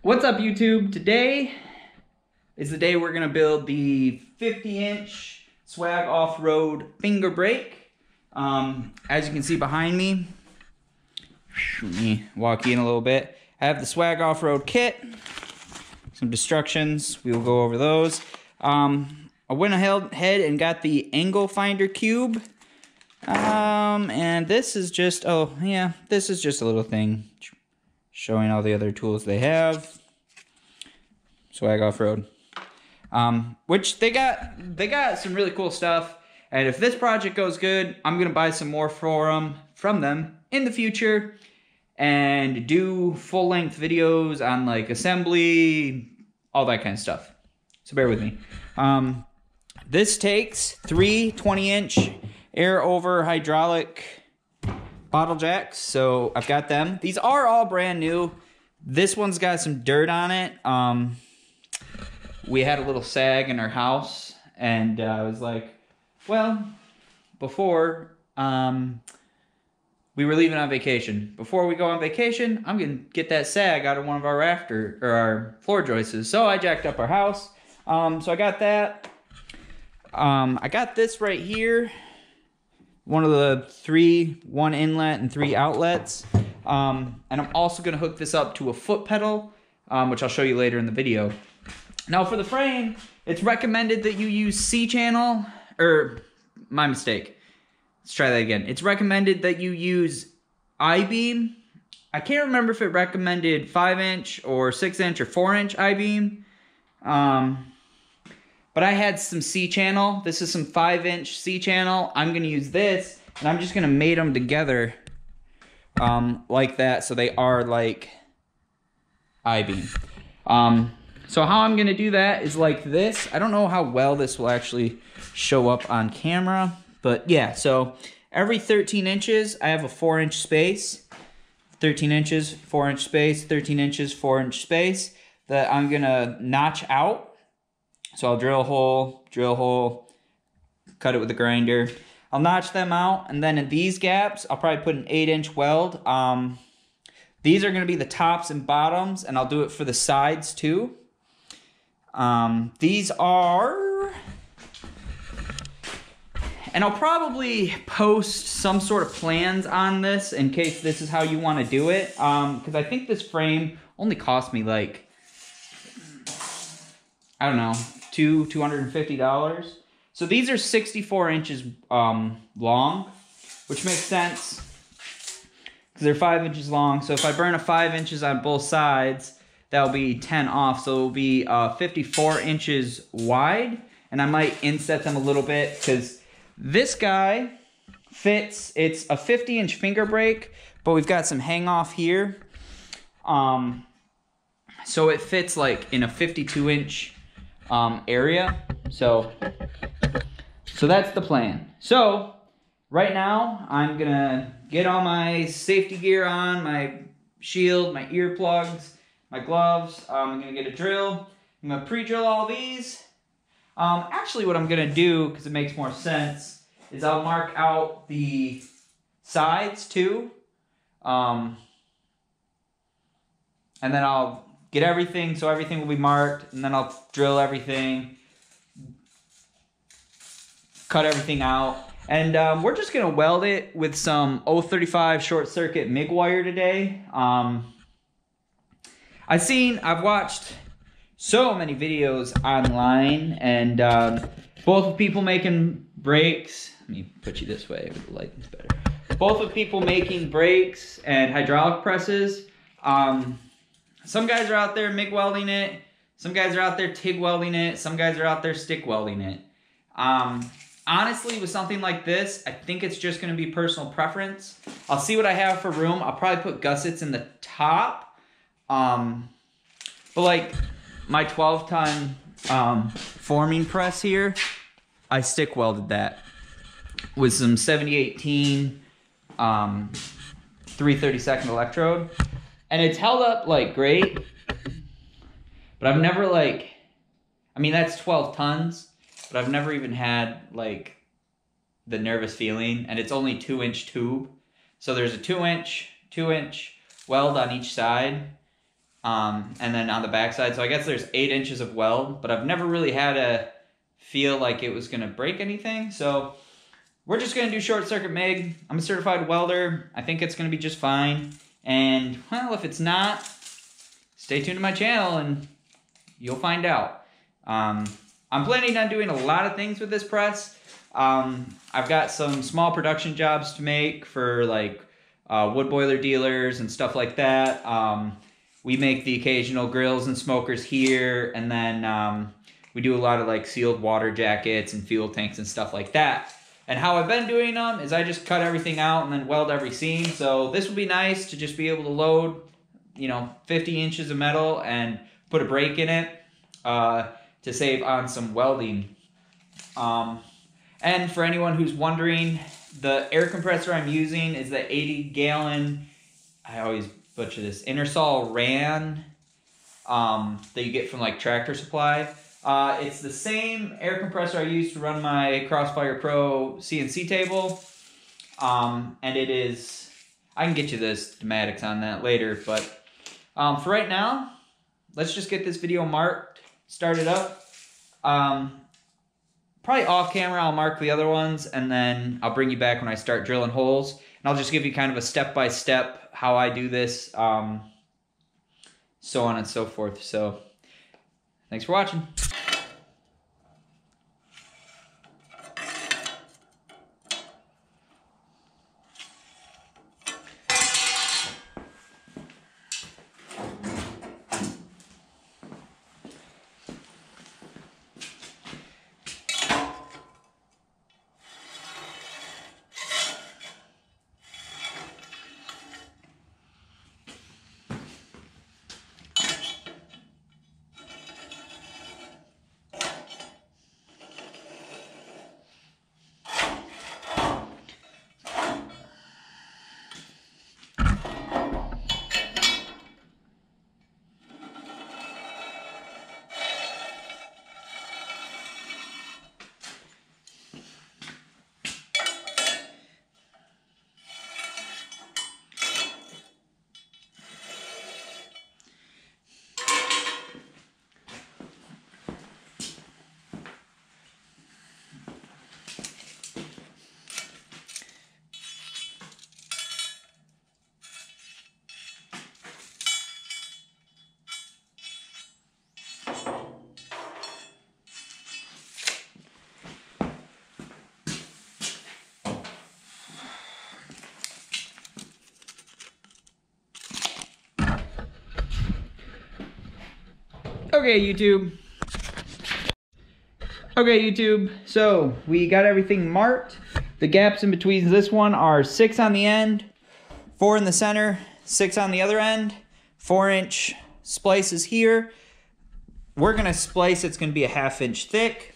What's up, YouTube? Today is the day we're gonna build the 50-inch Swag Off-Road finger brake. As you can see behind me, let me walk in a little bit. I have the Swag Off-Road kit, some destructions, we will go over those. I went ahead and got the angle finder cube. And this is just, this is just a little thing showing all the other tools they have. Swag Off-Road. Which they got some really cool stuff. And if this project goes good, I'm gonna buy some more from them in the future and do full-length videos on like assembly, all that kind of stuff. So bear with me. This takes 3 20-inch air over hydraulic bottle jacks, so I've got them. These are all brand new. This one's got some dirt on it. We had a little sag in our house, and I was like, well, before we were leaving on vacation. Before we go on vacation, I'm gonna get that sag out of one of our our floor joists. So I jacked up our house. So I got that. I got this right here. One of the 1 inlet and 3 outlets. And I'm also gonna hook this up to a foot pedal, which I'll show you later in the video. Now for the frame, it's recommended that you use C-channel, or my mistake. Let's try that again. It's recommended that you use I-beam. I can't remember if it recommended 5-inch or 6-inch or 4-inch I-beam. But I had some C-channel. This is some 5-inch C-channel. I'm gonna use this, and I'm just gonna mate them together like that, so they are like I-beam. So how I'm gonna do that is like this. I don't know how well this will actually show up on camera, but yeah, so every 13 inches, I have a 4-inch space. 13 inches, 4-inch space, 13 inches, 4-inch space that I'm gonna notch out. So I'll drill a hole, cut it with a grinder. I'll notch them out, and then in these gaps, I'll probably put an 8-inch weld. These are gonna be the tops and bottoms, and I'll do it for the sides too. These are, and I'll probably post some sort of plans on this in case this is how you wanna do it. Because I think this frame only cost me like, I don't know, $250. So these are 64 inches long, which makes sense because they're 5 inches long. So if I burn a 5 inches on both sides, that'll be 10 off. So it'll be 54 inches wide, and I might inset them a little bit because this guy fits. It's a 50-inch finger brake, but we've got some hang off here. So it fits like in a 52-inch area. So that's the plan. So right now I'm gonna get all my safety gear on, my shield, my earplugs, my gloves. I'm gonna get a drill. I'm gonna pre-drill all these. Actually what I'm gonna do, because it makes more sense, is I'll mark out the sides too. And then I'll get everything, so everything will be marked, and then I'll drill everything, cut everything out, and we're just gonna weld it with some 035 short circuit MIG wire today. I've watched so many videos online, and both of people making brakes. Let me put you this way, the lighting's better. Both of people making brakes and hydraulic presses. Some guys are out there MIG welding it. Some guys are out there TIG welding it. Some guys are out there stick welding it. Honestly, with something like this, I think it's just going to be personal preference. I'll see what I have for room. I'll probably put gussets in the top. But like my 12-ton forming press here, I stick welded that with some 7018 3/32 electrode. And it's held up like great, but I've never like, I mean, that's 12 tons, but I've never even had like the nervous feeling, and it's only 2-inch tube. So there's a 2-inch weld on each side. and then on the backside. So I guess there's 8 inches of weld, but I've never really had a feel like it was gonna break anything. So we're just gonna do short circuit MIG. I'm a certified welder. I think it's gonna be just fine. And well, if it's not, stay tuned to my channel and you'll find out. I'm planning on doing a lot of things with this press. I've got some small production jobs to make for like wood boiler dealers and stuff like that. We make the occasional grills and smokers here, and then we do a lot of like sealed water jackets and fuel tanks and stuff like that. And how I've been doing them is I just cut everything out and then weld every seam. So this would be nice to just be able to load, you know, 50 inches of metal and put a brake in it to save on some welding. And for anyone who's wondering, the air compressor I'm using is the 80-gallon, I always butcher this, Ingersoll Rand that you get from like Tractor Supply. It's the same air compressor I use to run my Crossfire Pro CNC table. And it is, I can get you the schematics on that later, but for right now, let's just get this video marked, started up. Probably off camera, I'll mark the other ones, and then I'll bring you back when I start drilling holes. And I'll just give you kind of a step-by-step how I do this, so on and so forth. So, thanks for watching. Okay, YouTube. So we got everything marked. The gaps in between this one are 6 on the end, 4 in the center, 6 on the other end, 4-inch splices here. We're gonna splice, it's gonna be a 1/2 inch thick.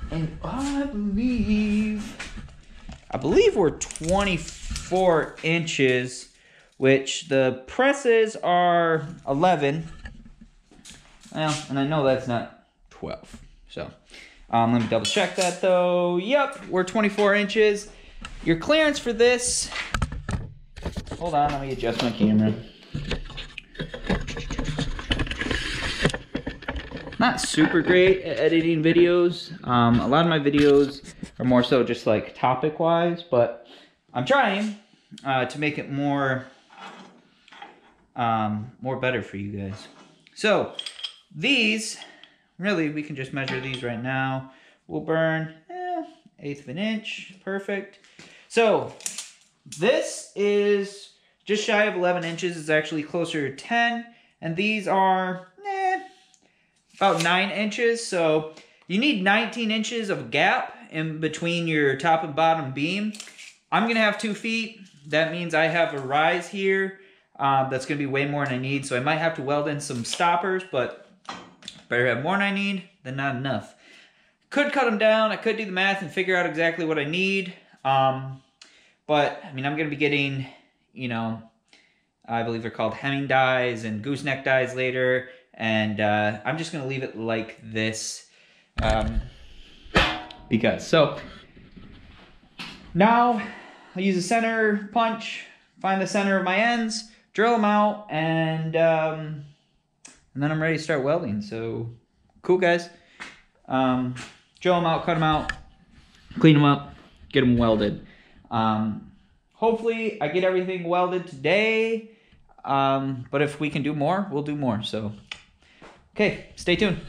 And I believe we're 24 inches, which the presses are 11. Well, and I know that's not 12. So, let me double check that though. Yep, we're 24 inches. Your clearance for this, hold on, let me adjust my camera. Not super great at editing videos. A lot of my videos are more so just like topic-wise, but I'm trying to make it more better for you guys. So these, really, we can just measure these right now. We'll burn 1/8 of an inch, perfect. So this is just shy of 11 inches. It's actually closer to 10, and these are about 9 inches. So you need 19 inches of gap in between your top and bottom beam. I'm gonna have 2 feet. That means I have a rise here. That's gonna be way more than I need. So I might have to weld in some stoppers, but better have more than I need than not enough. Could cut them down. I could do the math and figure out exactly what I need. But I mean, I'm gonna be getting, you know, I believe they're called hemming dies and gooseneck dies later. And I'm just gonna leave it like this because. So now I'll use a center punch, find the center of my ends, drill them out, and and then I'm ready to start welding. So cool, guys. Drill them out, cut them out, clean them up, get them welded. Hopefully I get everything welded today, but if we can do more, we'll do more. So okay, stay tuned.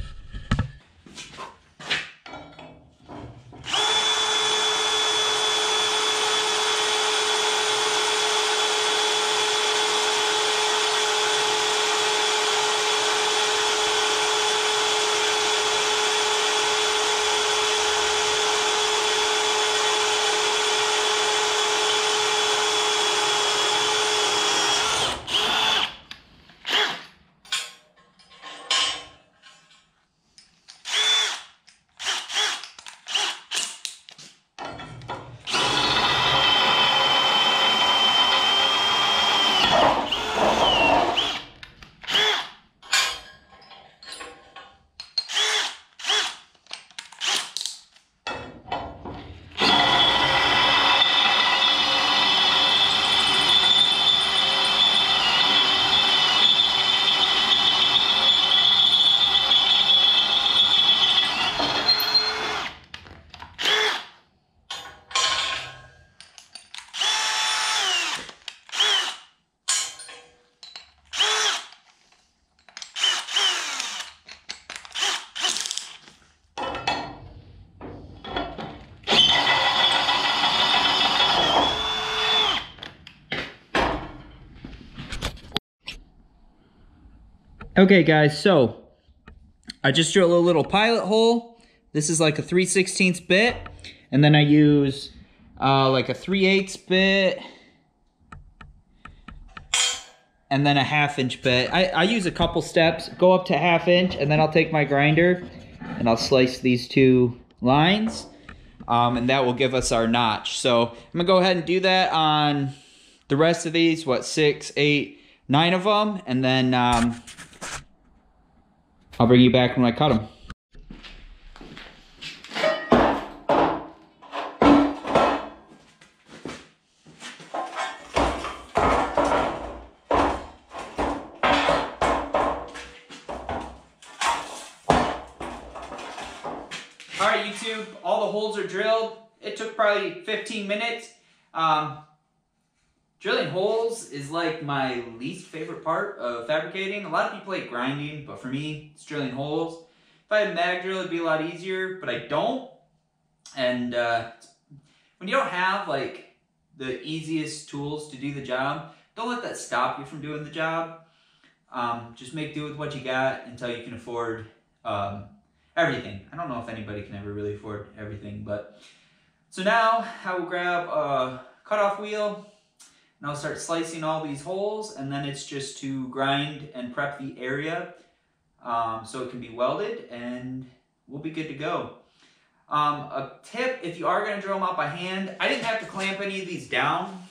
Okay guys, so I just drilled a little pilot hole. This is like a 3/16 bit, and then I use like a 3/8 bit, and then a 1/2 inch bit. I use a couple steps, go up to 1/2 inch, and then I'll take my grinder and I'll slice these two lines, and that will give us our notch. So I'm gonna go ahead and do that on the rest of these, what, 6, 8, 9 of them, and then I'll bring you back when I cut them. All right, YouTube, all the holes are drilled. It took probably 15 minutes. Drilling holes is like my least favorite part of fabricating. A lot of people like grinding, but for me, it's drilling holes. If I had a mag drill, it'd be a lot easier, but I don't. And when you don't have like the easiest tools to do the job, don't let that stop you from doing the job. Just make do with what you got until you can afford everything. I don't know if anybody can ever really afford everything, but so now I will grab a cutoff wheel. And I'll start slicing all these holes, and then it's just to grind and prep the area so it can be welded, and we'll be good to go. A tip, if you are going to drill them out by hand, I didn't have to clamp any of these down,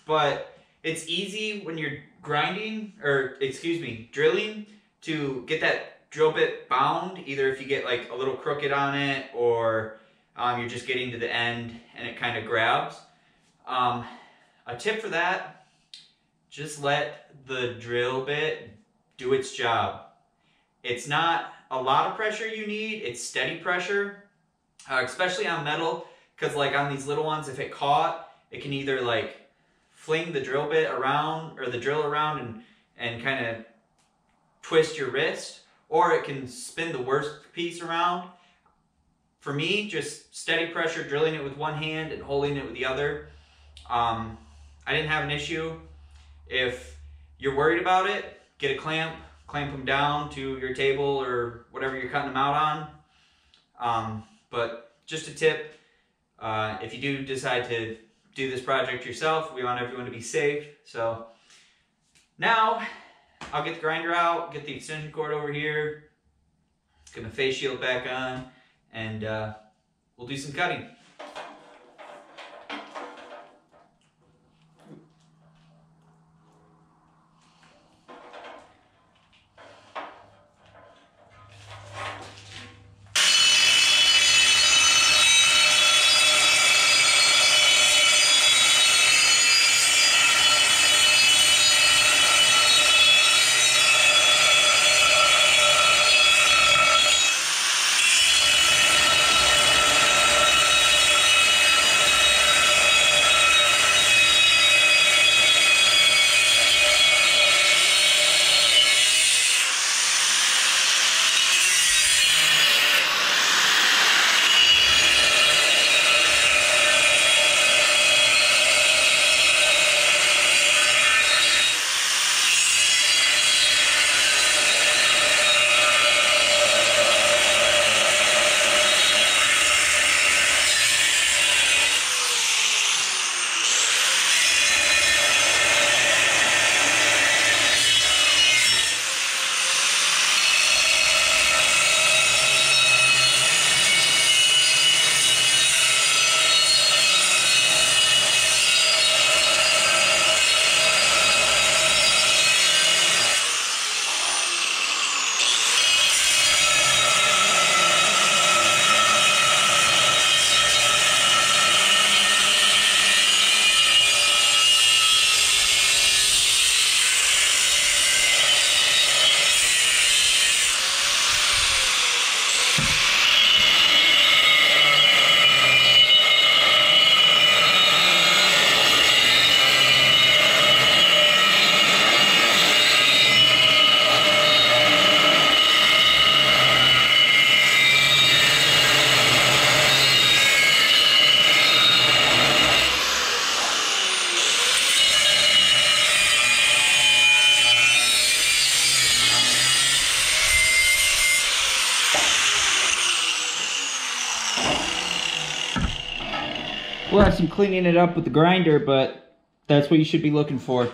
but it's easy when you're grinding, or excuse me, drilling, to get that drill bit bound, either if you get like a little crooked on it, or you're just getting to the end and it kind of grabs. A tip for that, just let the drill bit do its job. It's not a lot of pressure you need, it's steady pressure, especially on metal, because like on these little ones, if it caught, it can either like fling the drill bit around, or the drill around, and kind of twist your wrist, or it can spin the worst piece around. For me, just steady pressure, drilling it with one hand and holding it with the other. I didn't have an issue. If you're worried about it, get a clamp them down to your table or whatever you're cutting them out on. But just a tip, if you do decide to do this project yourself, we want everyone to be safe. So now I'll get the grinder out, get the extension cord over here, get my face shield back on, and we'll do some cutting. We'll have some cleaning it up with the grinder, but that's what you should be looking for.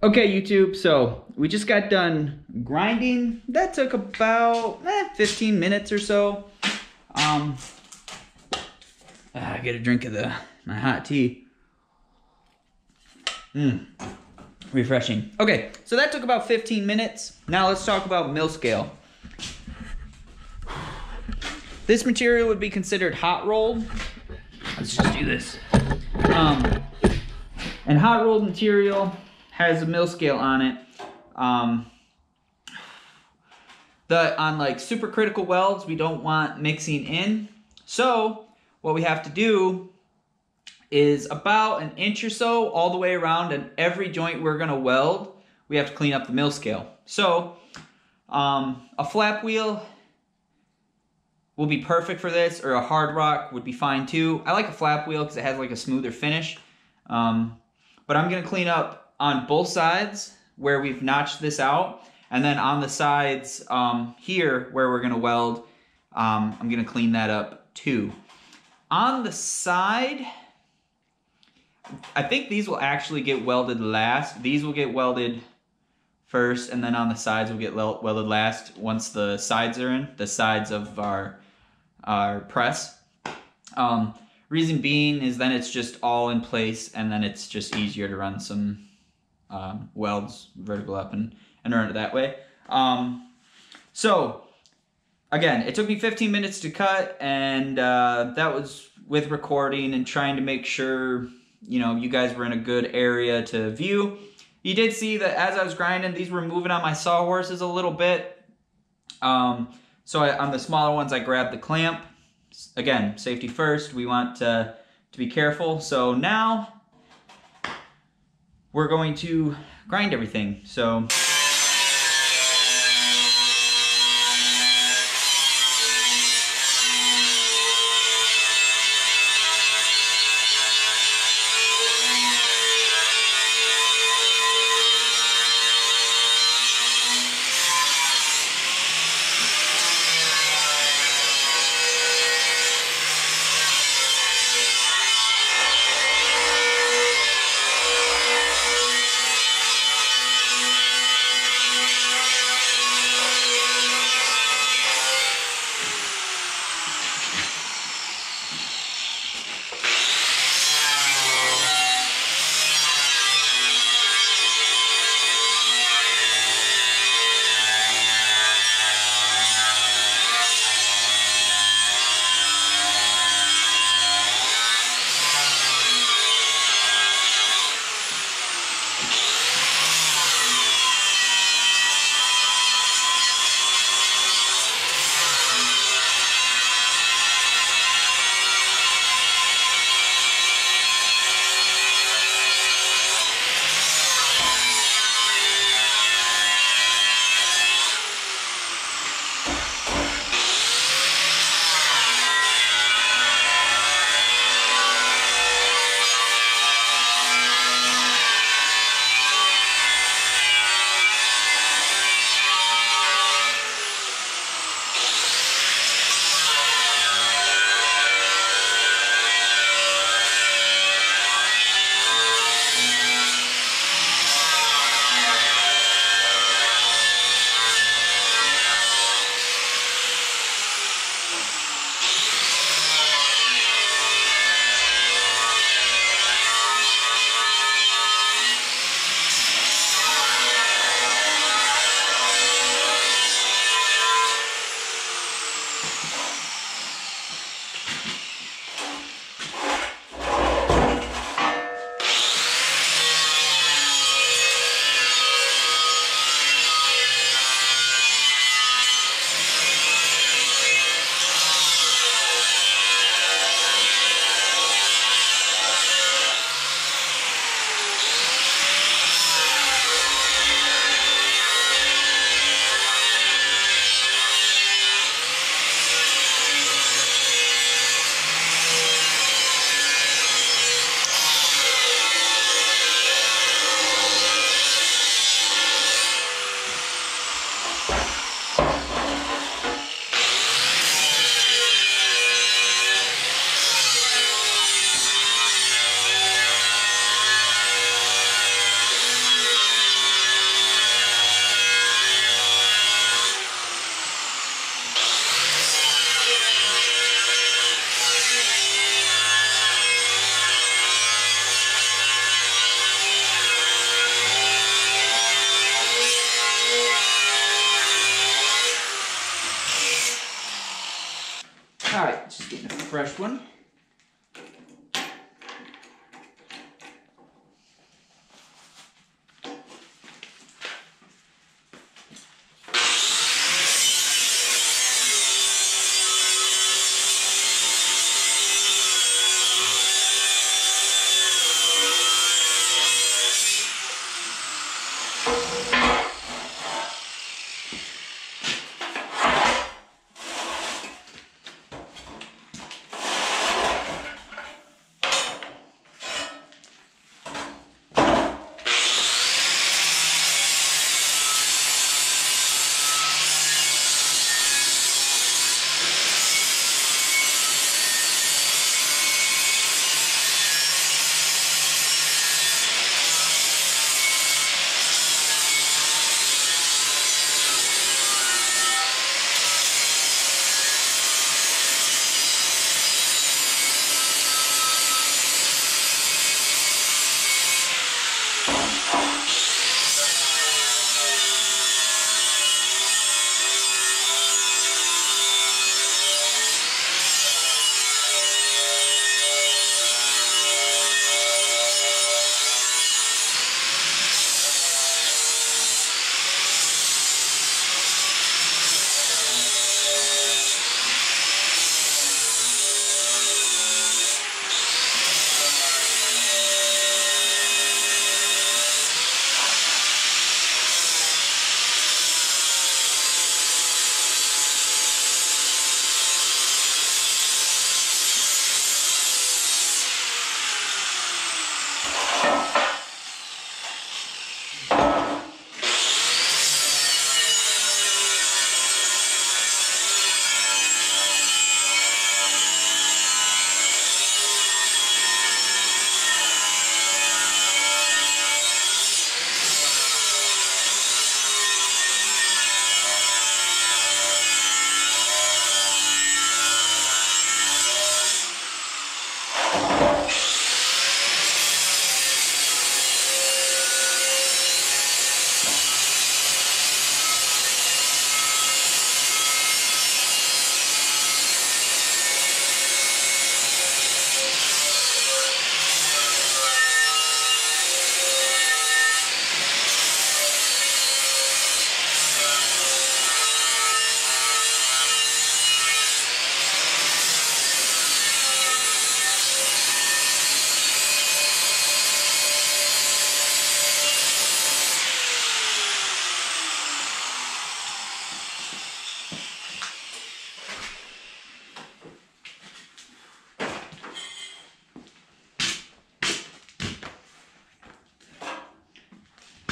Okay, YouTube, so we just got done grinding. That took about 15 minutes or so. I get a drink of my hot tea. Refreshing. Okay, so that took about 15 minutes. Now let's talk about mill scale. This material would be considered hot rolled. Let's just do this. And hot rolled material has a mill scale on it. On like supercritical welds, we don't want mixing in. So what we have to do is about an inch or so all the way around, and every joint we're gonna weld, we have to clean up the mill scale. So a flap wheel will be perfect for this, or a hard rock would be fine too. I like a flap wheel because it has like a smoother finish. But I'm gonna clean up on both sides where we've notched this out, and then on the sides here where we're gonna weld, I'm gonna clean that up too. On the side, I think these will actually get welded last. These will get welded first, and then on the sides will get welded last once the sides are in, the sides of our press. Reason being is then it's just all in place, and then it's just easier to run some welds vertical up and run it that way. So again, it took me 15 minutes to cut, and that was with recording and trying to make sure, you know, you guys were in a good area to view. You did see that as I was grinding, these were moving on my sawhorses a little bit. So on the smaller ones, I grabbed the clamp. Again, safety first. We want to be careful. So now we're going to grind everything. So fresh one.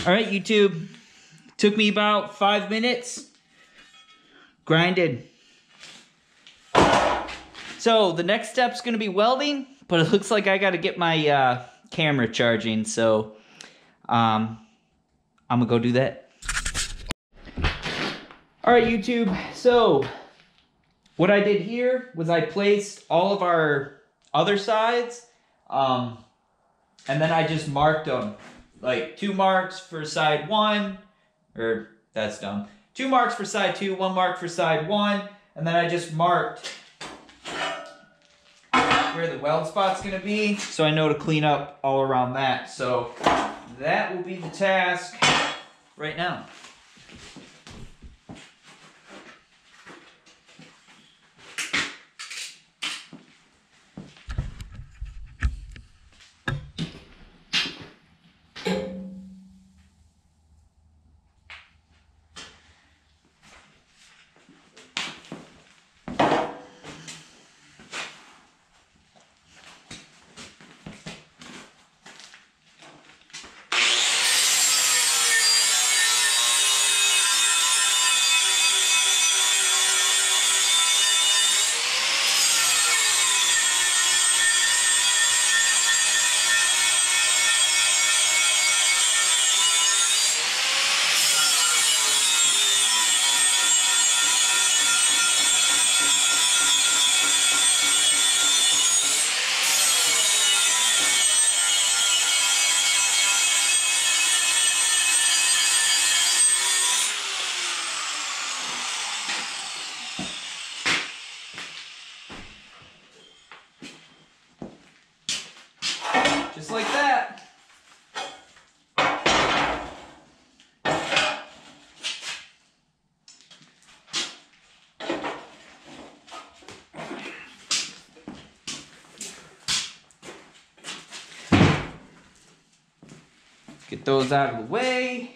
All right, YouTube. Took me about 5 minutes. Grinded. So the next step's gonna be welding, but it looks like I gotta get my camera charging, so I'm gonna go do that. All right, YouTube. So what I did here was I placed all of our other sides, and then I just marked them. Like 2 marks for side 1, or that's dumb. 2 marks for side 2, 1 mark for side 1, and then I just marked where the weld spot's gonna be, so I know to clean up all around that. So that will be the task right now. those out of the way.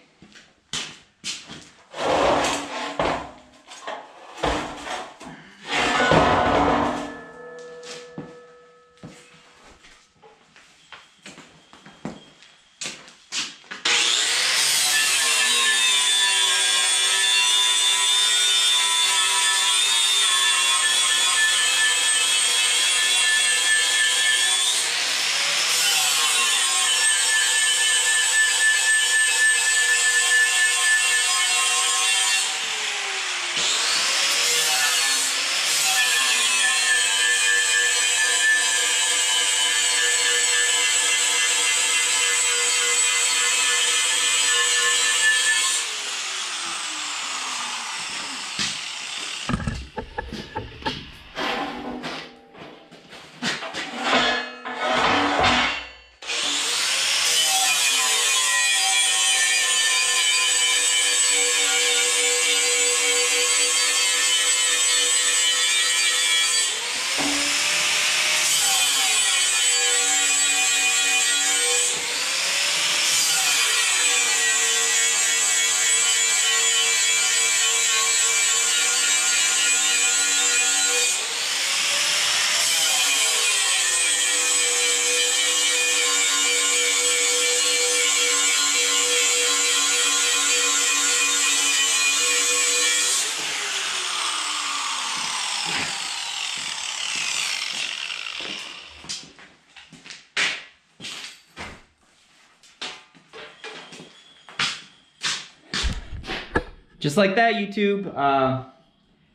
Just like that, YouTube.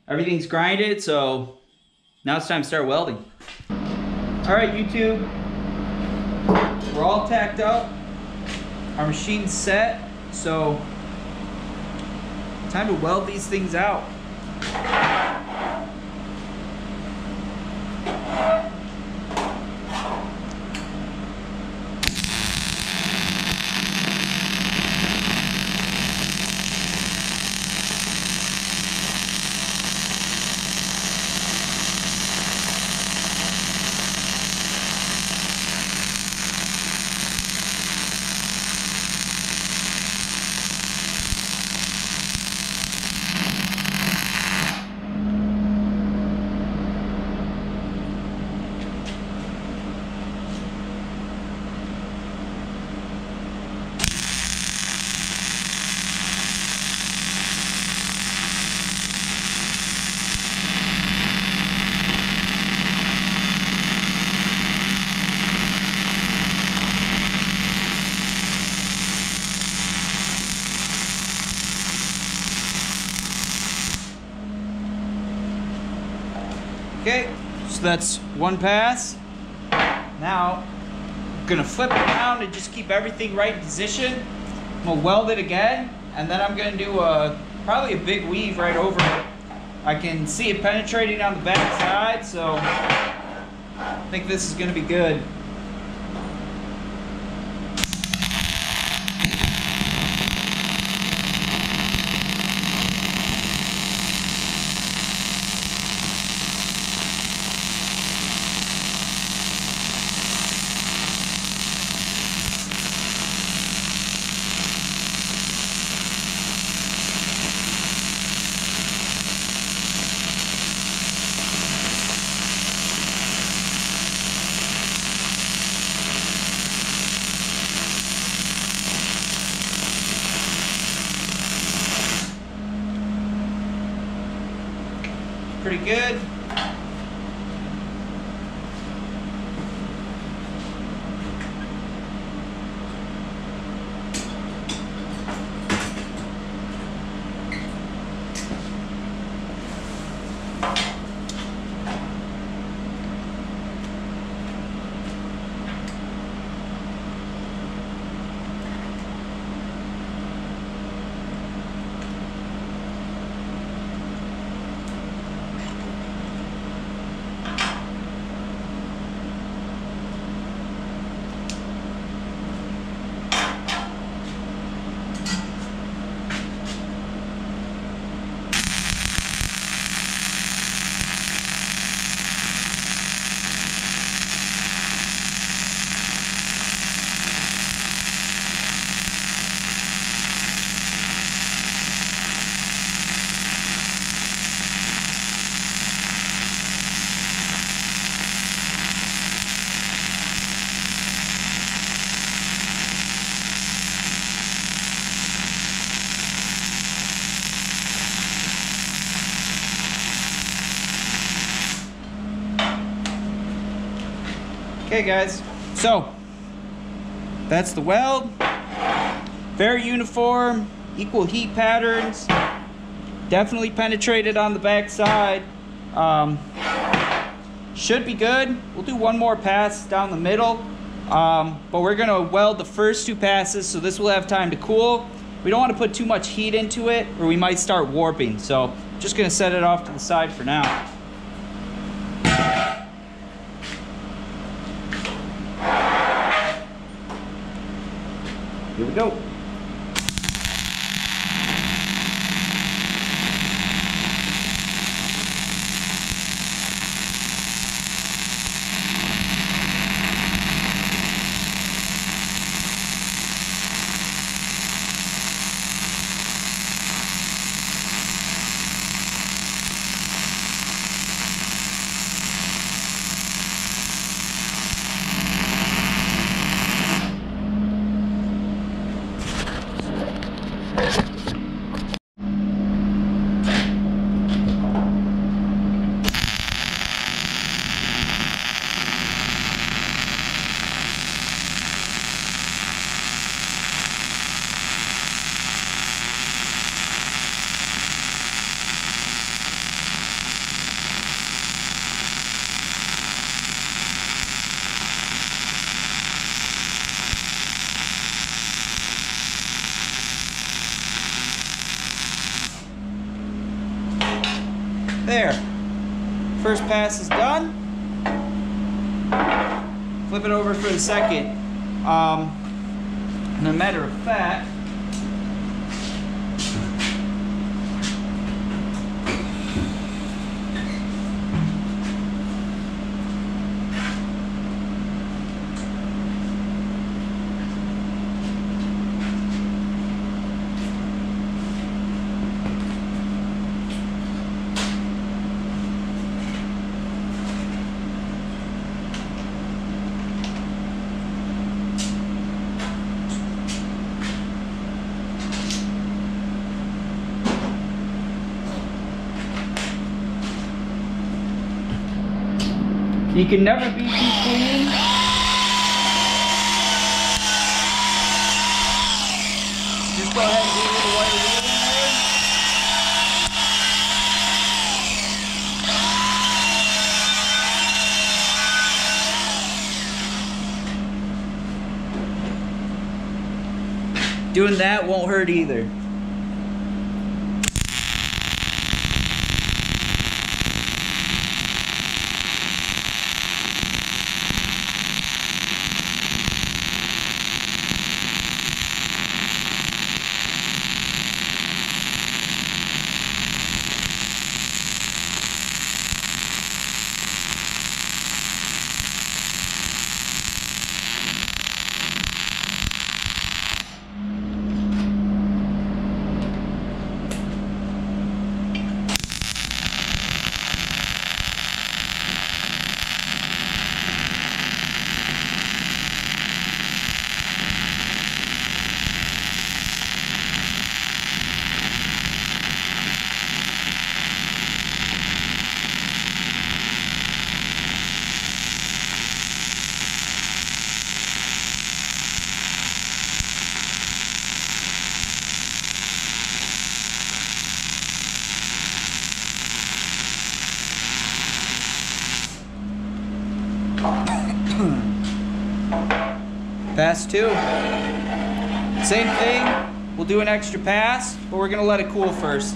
Everything's grinded, so now it's time to start welding. All right, YouTube. We're all tacked up. Our machine's set, so time to weld these things out. Okay, so that's one pass. Now, I'm gonna flip it around and just keep everything right in position. I'm gonna weld it again, and then I'm gonna do probably a big weave right over it. I can see it penetrating on the back side, so I think this is gonna be good. Pretty good. Okay guys, so that's the weld. Very uniform, equal heat patterns. Definitely penetrated on the back side. Should be good. We'll do one more pass down the middle. But we're gonna weld the first 2 passes, so this will have time to cool. We don't want to put too much heat into it or we might start warping. So just gonna set it off to the side for now. Here we go. There, first pass is done. Flip it over for the second. And a matter of fact, you can never be too clean. Just go ahead and do a little white wheel in there. Doing that won't hurt either. Pass 2. Same thing, we'll do an extra pass, but we're gonna let it cool first.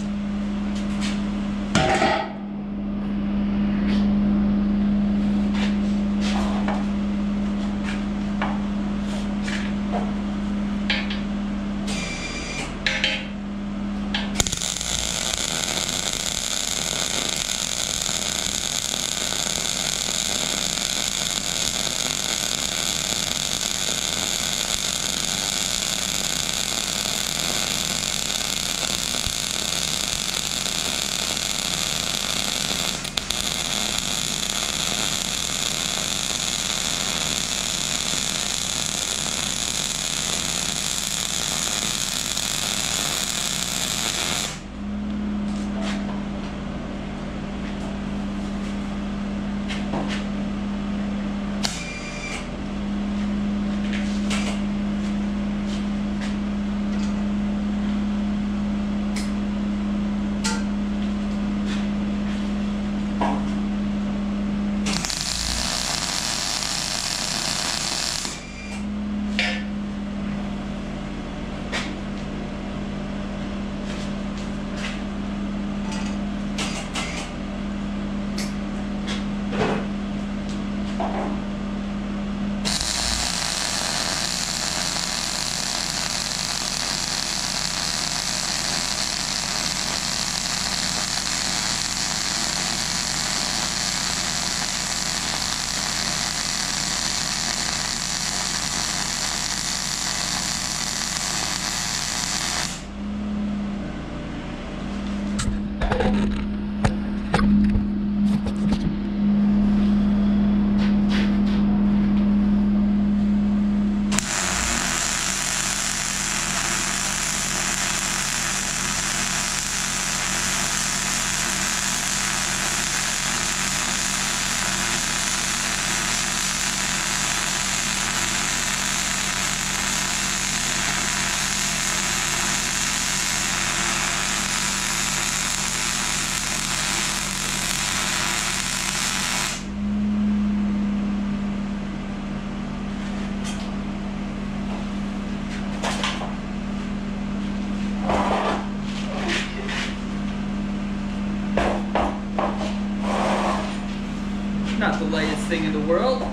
Not the lightest thing in the world.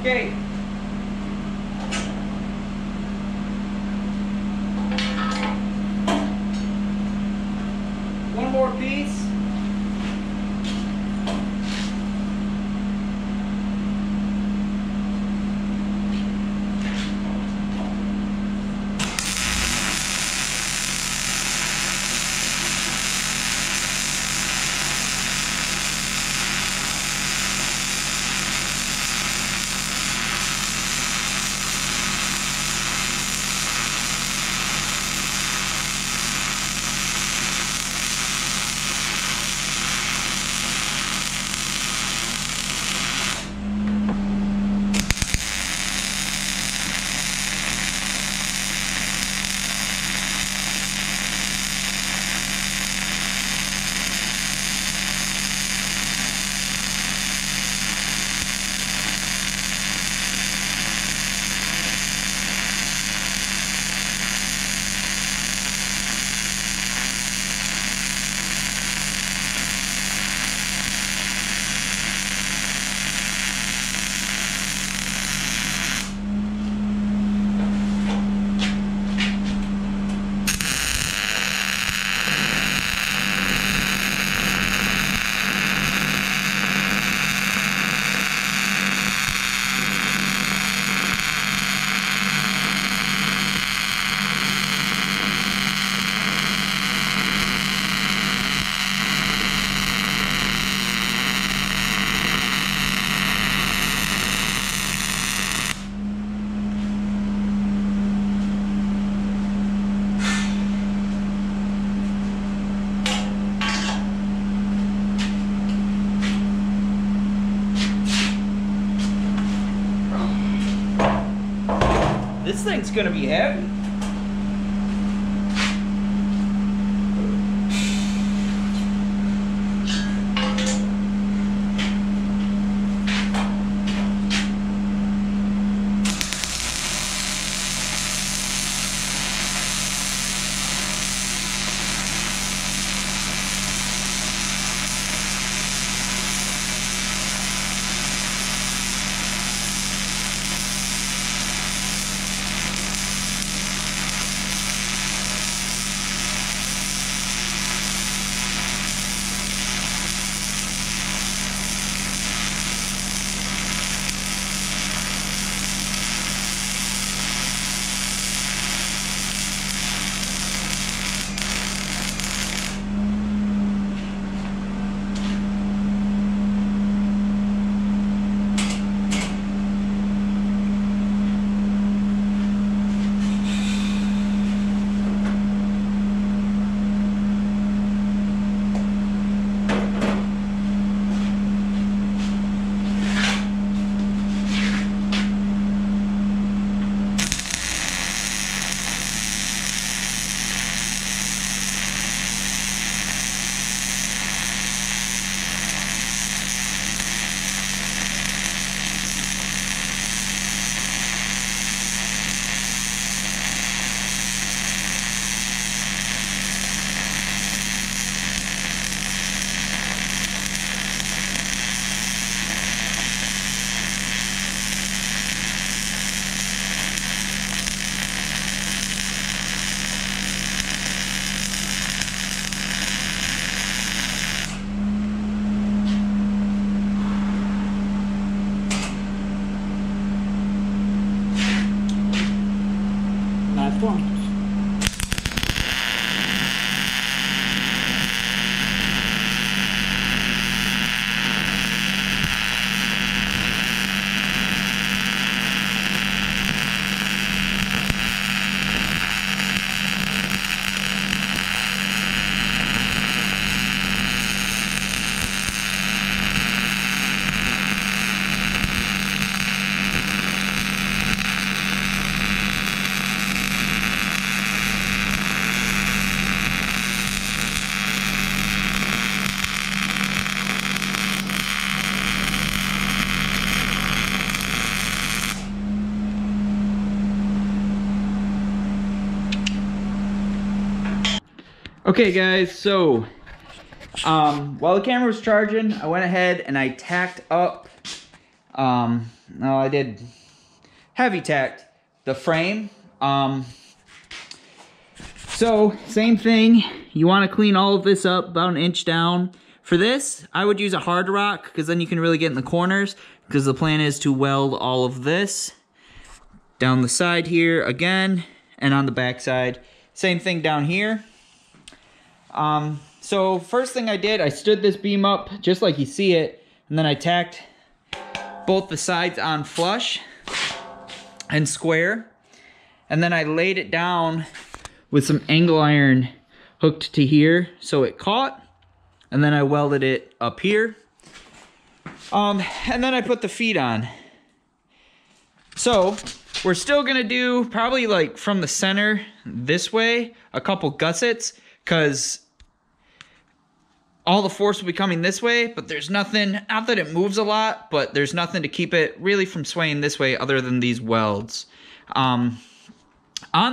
Okay. One more piece. This thing's gonna be heavy. Nice one. Okay guys, so while the camera was charging, I went ahead and I tacked up, I did heavy tacked the frame. So same thing, you want to clean all of this up about an inch down. For this, I would use a hard rock because then you can really get in the corners, because the plan is to weld all of this down the side here again, and on the back side. Same thing down here. So first thing I did, I stood this beam up just like you see it, and then I tacked both the sides on flush and square, and then I laid it down with some angle iron hooked to here so it caught, and then I welded it up here, and then I put the feet on. So we're still gonna do probably like from the center this way a couple gussets, because all the force will be coming this way, but there's nothing, not that it moves a lot, but there's nothing to keep it really from swaying this way other than these welds. On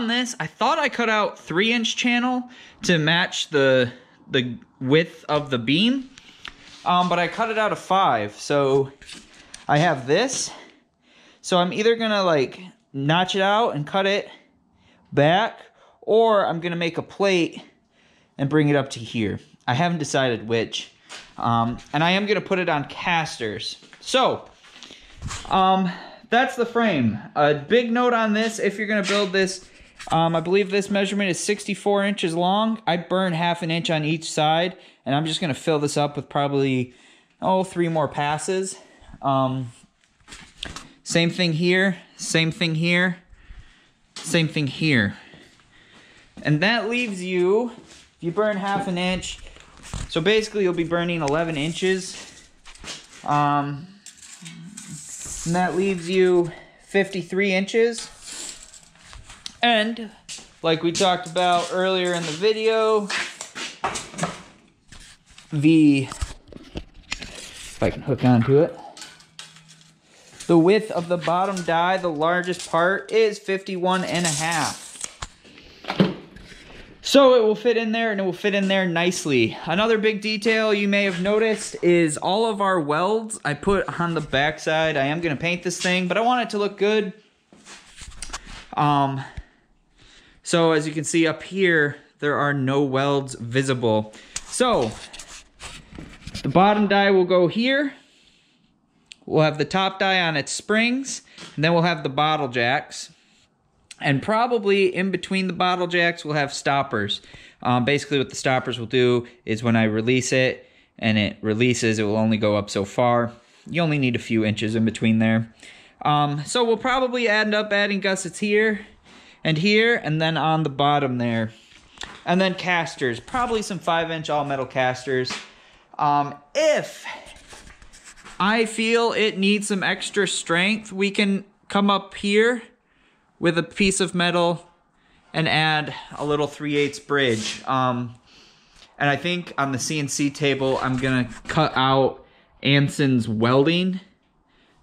this, I thought I cut out 3-inch channel to match the width of the beam, but I cut it out of 5, so I have this. So I'm either gonna like notch it out and cut it back, or I'm gonna make a plate and bring it up to here. I haven't decided which. And I am gonna put it on casters. So, that's the frame. A big note on this, if you're gonna build this, I believe this measurement is 64 inches long. I burned half an inch on each side, and I'm just gonna fill this up with probably, 3 more passes. Same thing here, same thing here, same thing here. And that leaves you, if you burn half an inch, so basically you'll be burning 11 inches. And that leaves you 53 inches. And like we talked about earlier in the video, if I can hook onto it, the width of the bottom die, the largest part, is 51.5. So it will fit in there, and it will fit in there nicely. Another big detail you may have noticed is all of our welds I put on the backside. I am going to paint this thing, but I want it to look good. So as you can see up here, there are no welds visible. So the bottom die will go here. We'll have the top die on its springs, and then we'll have the bottle jacks. And probably in between the bottle jacks, we'll have stoppers. Basically what the stoppers will do is when I release it and it releases, it will only go up so far. You only need a few inches in between there. So we'll probably end up adding gussets here, and then on the bottom there. And then casters, probably some 5-inch all metal casters. If I feel it needs some extra strength, we can come up here with a piece of metal and add a little 3/8 bridge. And I think on the CNC table, I'm gonna cut out Anson's Welding,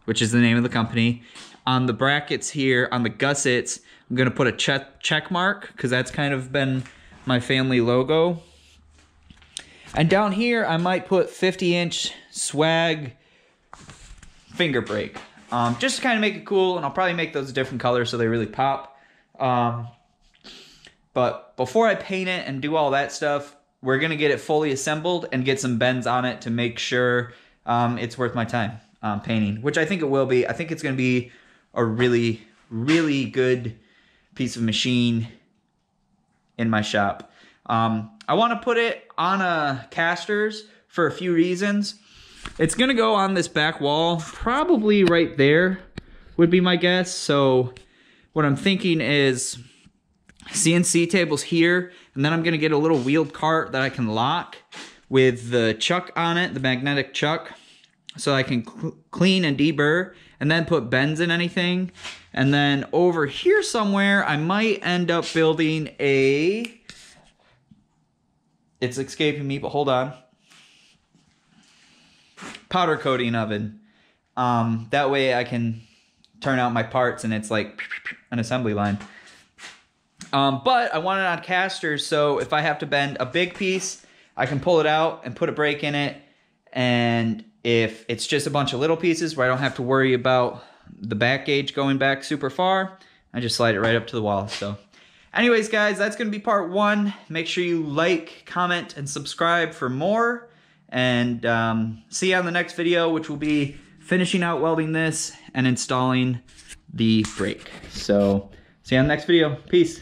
which is the name of the company. On the brackets here, on the gussets, I'm gonna put a check mark, because that's kind of been my family logo. And down here, I might put 50-inch swag finger brake. Just to kind of make it cool, and I'll probably make those different colors so they really pop. But before I paint it and do all that stuff, we're gonna get it fully assembled and get some bends on it to make sure it's worth my time painting, which I think it will be. I think it's gonna be a really, really good piece of machine in my shop. I wanna put it on casters for a few reasons. It's gonna go on this back wall, probably right there would be my guess. So what I'm thinking is CNC tables here, and then I'm gonna get a little wheeled cart that I can lock with the chuck on it, the magnetic chuck, so I can clean and deburr and then put bends in anything. And then over here somewhere, I might end up building it's escaping me, but hold on. Powder coating oven. That way I can turn out my parts and it's like an assembly line. But I want it on casters, so if I have to bend a big piece, I can pull it out and put a brake in it. And if it's just a bunch of little pieces where I don't have to worry about the back gauge going back super far, I just slide it right up to the wall. So anyways, guys, that's going to be part 1. Make sure you like, comment, and subscribe for more. And see you on the next video, which will be finishing out welding this and installing the brake. So see you on the next video. Peace.